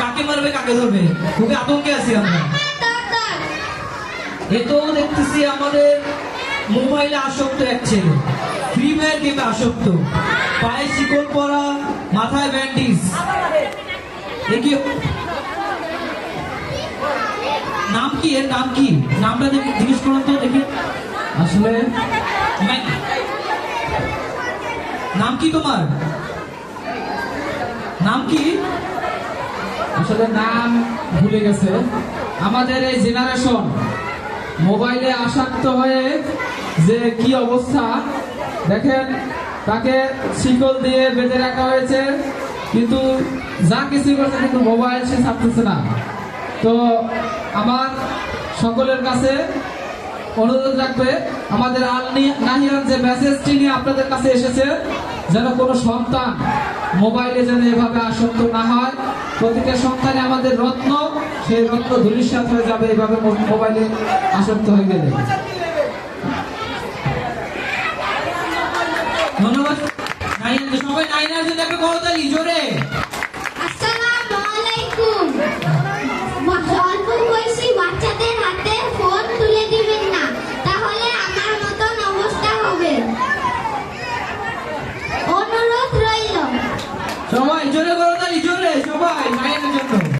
কাকে মারবে কাকে ধরবে খুবই আতঙ্কে আছি আমরা। এ তো দেখতেছি আমাদের মোবাইলে আসক্ত এক ছেলে, ফ্রি ফায়ার গেমে আসক্ত, পায়ে শিকল পরা, মাথায় ব্যান্ডিজ। দেখি নাম কি, এর নাম কি, নামটা দেখি জিজ্ঞেস করুন তো দেখি। আসলে নাম কি তোমার, নাম কি? আসলে নাম ভুলে গেছে। আমাদের এই জেনারেশন মোবাইলে আসক্ত হয়ে যে কি অবস্থা দেখেন, তাকে শিকল দিয়ে বেঁধে রাখা হয়েছে, কিন্তু যা কিছু করছে কিন্তু মোবাইল সে ছাড়তেছে না। তো আমার সকলের কাছে অনুরোধ রাখবে, আমাদের আল নাহিয়ার যে মেসেজটি নিয়ে আপনাদের কাছে এসেছে, যেন কোনো সন্তান মোবাইলে যেন এভাবে আসক্ত না হয়। প্রতিটা সন্তানে আমাদের রত্ন, সেই রত্ন ধূলিসাৎ হয়ে যাবে এভাবে মোবাইলে আসক্ত হয়ে গেলে। ধন্যবাদ। সবাই নাইনার জন্য একটা করতালি জোরে।